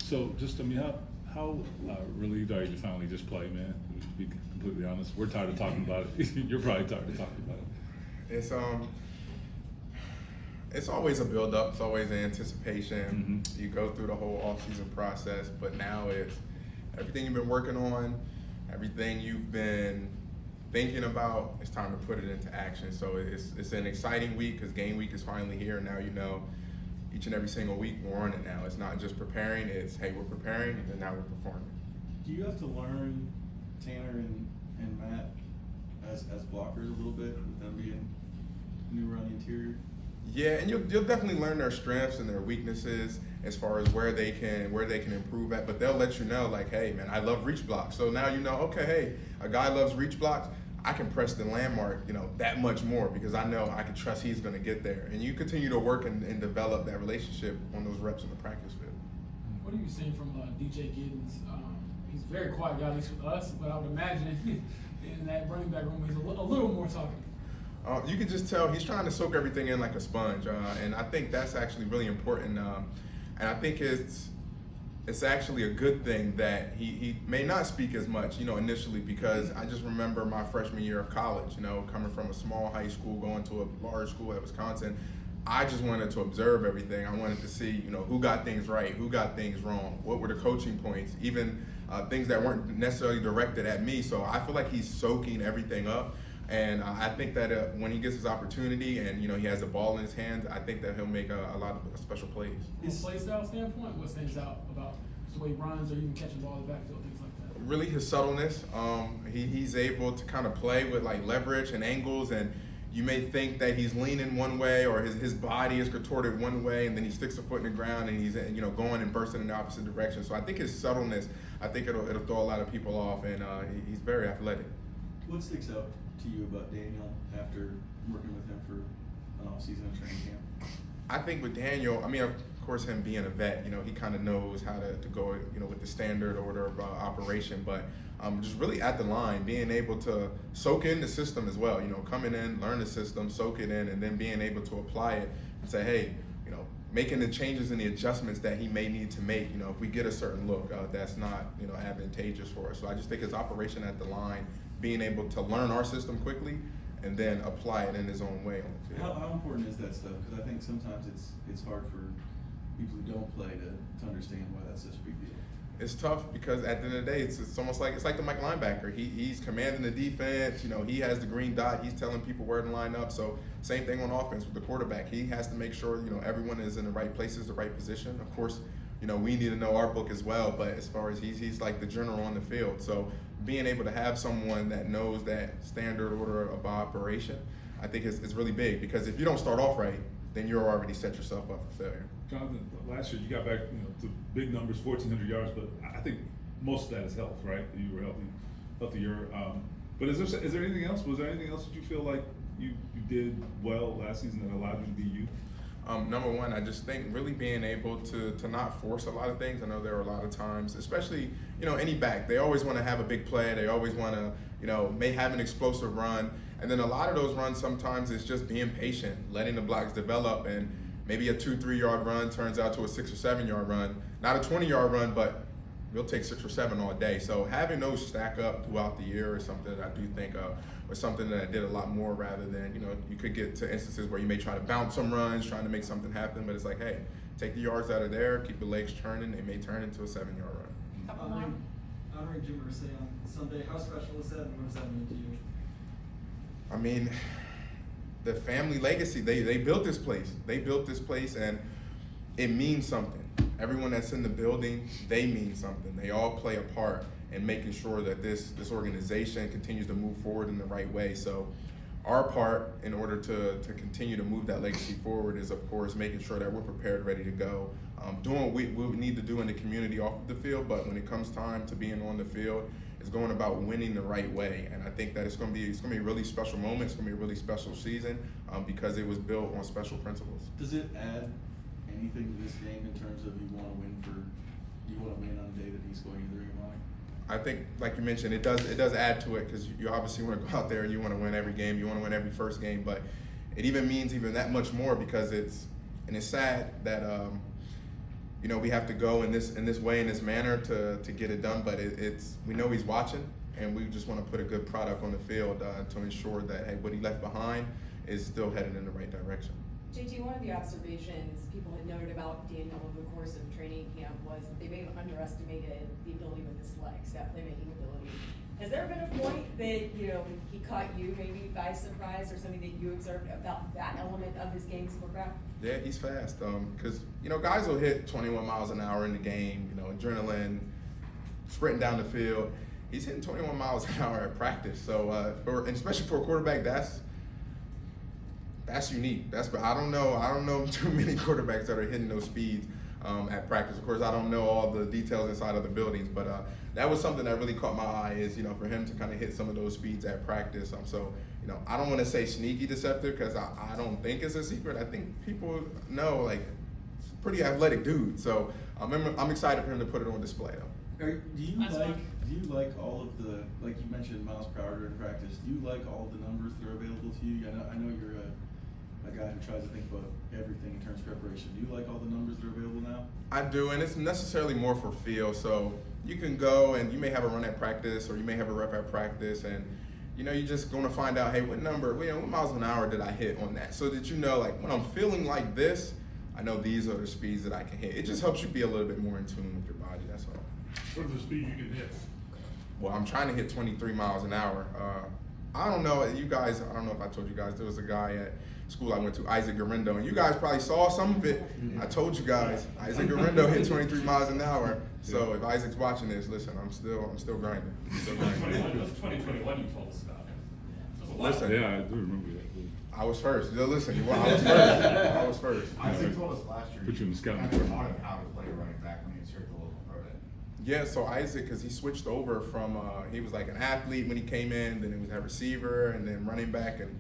So just, how relieved are you to finally just play, man? To be completely honest, we're tired of talking about it. You're probably tired of talking about it. It's always a build-up. It's always an anticipation. Mm-hmm. You go through the whole off-season process, but now it's everything you've been working on, everything you've been thinking about. It's time to put it into action. So it's an exciting week because game week is finally here. Now each and every single week we're on it now. It's not just preparing. It's hey, we're preparing, and now we're performing. Do you have to learn Tanner and Matt as blockers a little bit with them being new around the interior? Yeah, and you'll definitely learn their strengths and their weaknesses as far as where they can improve at. But they'll let you know, like, hey, man, I love reach blocks. So now you know, okay, hey, a guy loves reach blocks. I can press the landmark, that much more because I know I can trust he's going to get there. And you continue to work and develop that relationship on those reps in the practice field. What are you seeing from DJ Giddens? He's a very quiet guy, at least with us, but I would imagine in that running back room he's a little more talkative. You can just tell he's trying to soak everything in like a sponge, and I think that's actually really important. And I think it's actually a good thing that he may not speak as much, initially, because I just remember my freshman year of college, coming from a small high school, going to a large school at Wisconsin. I just wanted to observe everything. I wanted to see, who got things right, who got things wrong, what were the coaching points, even things that weren't necessarily directed at me. So I feel like he's soaking everything up. And I think that when he gets his opportunity and, he has the ball in his hands, I think that he'll make a lot of special plays. From a play style standpoint, what stands out about the way he runs or even catching the ball in the backfield, things like that? Really his subtleness. He's able to kind of play with like leverage and angles, and you may think that he's leaning one way or his body is contorted one way, and then he sticks a foot in the ground and he's going and bursting in the opposite direction. So I think his subtleness, I think it'll throw a lot of people off, and he's very athletic. What sticks out to you about Daniel after working with him for an off-season training camp? I think with Daniel, of course, him being a vet, he kind of knows how to go, with the standard order of operation, but just really at the line, being able to soak in the system as well, coming in, learn the system, soak it in, and then being able to apply it and say, hey, making the changes and the adjustments that he may need to make, if we get a certain look that's not, advantageous for us. So I just think his operation at the line, being able to learn our system quickly and then apply it in his own way on the field. How important is that stuff? Because I think sometimes it's hard for people who don't play to understand why that's such a big deal. It's tough because at the end of the day, it's almost like the Mike linebacker. He's commanding the defense. He has the green dot. He's telling people where to line up. So same thing on offense with the quarterback. He has to make sure everyone is in the right places, the right position. Of course, we need to know our book as well. But as far as he's like the general on the field. So being able to have someone that knows that standard order of operation, I think is really big, because if you don't start off right, then you're already set yourself up for failure. Jonathan, last year you got back to big numbers, 1,400 yards, but I think most of that is health, right? You were healthier. But is there anything else? Was there anything else that you feel like you did well last season that allowed you to be you? Number one, I just think really being able to not force a lot of things. I know there are a lot of times, especially, any back, they always want to have a big play. They always want to, may have an explosive run. And then a lot of those runs sometimes is just being patient, letting the blocks develop, and maybe a 2-3 yard run turns out to a 6 or 7 yard run. Not a 20 yard run, but we'll take 6 or 7 all day. So having those stack up throughout the year is something that I do think was something that I did a lot more, rather than, you could get to instances where you may try to bounce some runs, trying to make something happen, but it's like, hey, take the yards out of there, keep the legs turning, they may turn into a 7 yard run. Honoring Jim Merc on Sunday, how special is that, and what does that mean to you? The family legacy, they built this place. They built this place, and it means something. Everyone that's in the building, they mean something. They all play a part in making sure that this organization continues to move forward in the right way. So our part in order to continue to move that legacy forward is, of course, making sure that we're prepared, ready to go, doing what we need to do in the community off of the field, but when it comes time to being on the field, it's going about winning the right way. And I think that it's going to be a really special moment. It's going to be a really special season because it was built on special principles. Does it add anything to this game in terms of you want to win on the day that he's going either your mind? I think, like you mentioned, it does add to it, because you obviously want to go out there and you want to win every game. You want to win every first game, but it even means that much more, because it's sad that we have to go in this way, in this manner to get it done. But we know he's watching, and we just want to put a good product on the field to ensure that, hey, what he left behind is still headed in the right direction. JT, one of the observations people had noted about Daniel over the course of training camp was that they may have underestimated the ability with his legs, that playmaking ability. Has there been a point that, he caught you maybe by surprise, or something that you observed about that element of his game to look at? Yeah, he's fast. Because, guys will hit 21 miles an hour in the game, adrenaline, sprinting down the field. He's hitting 21 miles an hour at practice. So, and especially for a quarterback, that's unique. I don't know too many quarterbacks that are hitting those speeds at practice. Of course, I don't know all the details inside of the buildings, but that was something that really caught my eye. Is for him to kind of hit some of those speeds at practice. So I don't want to say sneaky deceptive, because I don't think it's a secret. I think people know, like, it's a pretty athletic dude. So I'm excited for him to put it on display though. Do you like all of the, like you mentioned, miles per hour in practice? Do you like all the numbers that are available to you? I know you're a guy who tries to think about everything in terms of preparation. Do you like all the numbers that are available now? I do, and it's necessarily more for feel. So you can go and you may have a run at practice, or you may have a rep at practice, and you're just going to find out, hey, what miles an hour did I hit on that? So that like, when I'm feeling like this, I know these are the speeds that I can hit. It just helps you be a little bit more in tune with your body. That's all. What are the speed you can hit? Well, I'm trying to hit 23 miles an hour. I don't know, you guys, I don't know if I told you guys, there was a guy at school I went to, Isaac Garindo, and you guys probably saw some of it. I told you guys, Isaac Garindo hit 23 miles an hour. So if Isaac's watching this, listen, I'm still grinding. That was 2021 you told us about. Listen, Yeah, I do remember that. I was first. Listen, I was first. Isaac told us last year. Put you in the scouting I report. taught him how to play running back when he was here at the local pro day. Yeah, so Isaac, because he switched over from, he was like an athlete when he came in, then he was a receiver, and then running back, and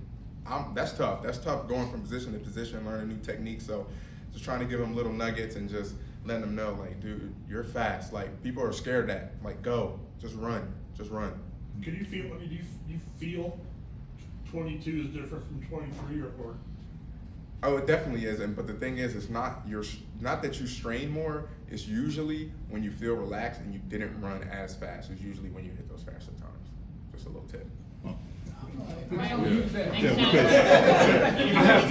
that's tough. That's tough going from position to position, learning new techniques. So just trying to give him little nuggets and just letting him know, like, dude, you're fast. Like, people are scared that. Like, go, just run. Can you feel? I mean, do you feel 22 is different from 23, or? Oh, it definitely isn't. But the thing is, it's not that you strain more. It's usually when you feel relaxed and you didn't run as fast. It's usually when you hit those faster times. Just a little tip. Right on you there. Yeah, because